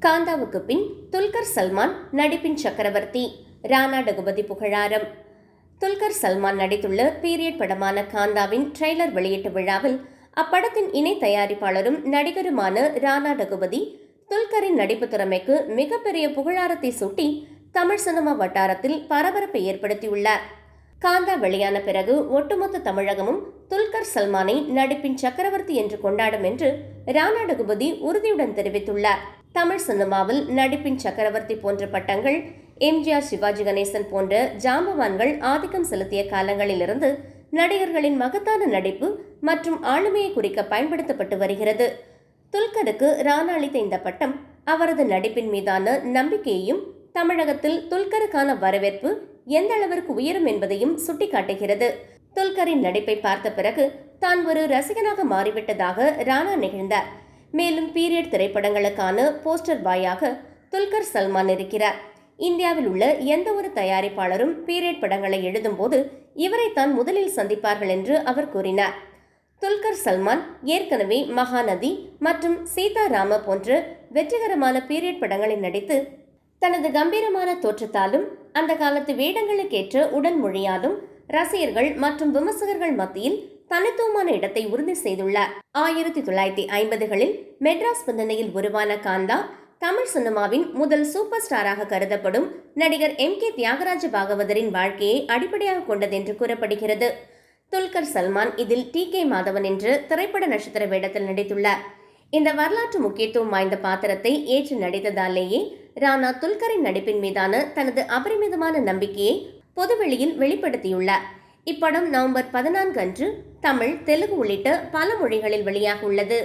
காந்தாவுக்கு பின் துல்கர் சல்மான் நடிப்பின் சக்கரவர்த்தி. ராணா டகுபதி புகழாரம். துல்கர் சல்மான் நடித்துள்ள பீரியட் படமான காந்தாவின் ட்ரெய்லர் வெளியீட்டு விழாவில் அப்படத்தின் இணை தயாரிப்பாளரும் நடிகருமான ராணா டகுபதி துல்கரின் நடிப்பு திறமைக்கு மிகப்பெரிய புகழாரத்தை சூட்டி தமிழ் சினிமா வட்டாரத்தில் பரபரப்பை ஏற்படுத்தியுள்ளார். காந்தா வெளியான பிறகு ஒட்டுமொத்த தமிழகமும் துல்கர் சல்மானை நடிப்பின் சக்கரவர்த்தி என்று கொண்டாடும் என்று ராணா டகுபதி உறுதியுடன் தெரிவித்துள்ளார். தமிழ் சினிமாவில் நடிப்பின் சக்கரவர்த்தி போன்ற பட்டங்கள் எம்ஜிஆர், சிவாஜி கணேசன் போன்ற ஜாம்பவான்கள் ஆதிக்கம் செலுத்திய காலங்களிலிருந்து நடிகர்களின் மகத்தான நடிப்பு மற்றும் ஆளுமையை குறிக்க பயன்படுத்தப்பட்டு வருகிறது. துல்கருக்கு ராணா அளித்த இந்த பட்டம் அவரது நடிப்பின் மீதான நம்பிக்கையையும் தமிழகத்தில் துல்கருக்கான வரவேற்பு எந்த அளவிற்கு உயரும் என்பதையும் சுட்டிக்காட்டுகிறது. துல்கரின் நடிப்பை பார்த்த பிறகு தான் ஒரு ரசிகனாக மாறிவிட்டதாக ராணா நிகழ்ந்தார். மேலும் பீரியட் திரைப்படங்களுக்கான போஸ்டர் பாயாக துல்கர் சல்மான் இருக்கிறார். இந்தியாவில் உள்ள எந்த ஒரு தயாரிப்பாளரும் பீரியட் படங்களை எழுதும் போது இவரைத்தான் முதலில் சந்திப்பார்கள் என்று அவர் கூறினார். துல்கர் சல்மான் ஏற்கனவே மகாநதி மற்றும் சீதாராம போன்ற வெற்றிகரமான பீரியட் படங்களில் நடித்து தனது கம்பீரமான தோற்றத்தாலும் அந்த காலத்து வேடங்களுக்கேற்ற உடல் மொழியாலும் ரசிகர்கள் மற்றும் விமர்சகர்கள் மத்தியில் தனித்துவமான இடத்தை உறுதி செய்துள்ளார். 1950களில் மெட்ராஸ் பின்னணியில் உருவான காந்தா தமிழ் சினிமாவின் முதல் சூப்பர் ஸ்டாராக கருதப்படும் நடிகர் MK தியாகராஜ பாகவதரின் வாழ்க்கையை அடிப்படையாக கொண்டது என்று கூறப்படுகிறது. துல்கர் சல்மான் இதில் TK மாதவன் என்ற திரைப்பட நட்சத்திர வேடத்தில் நடித்துள்ளார். இந்த வரலாற்று முக்கியத்துவம் வாய்ந்த பாத்திரத்தை ஏற்று நடித்ததாலேயே ராணா துல்கரின் நடிப்பின் மீதான தனது அபரிமிதமான நம்பிக்கையை பொதுவெளியில் வெளிப்படுத்தியுள்ளார். இப்படம் நவம்பர் 14 அன்று தமிழ், தெலுங்கு உள்ளிட்ட பல மொழிகளில் வெளியாக உள்ளது.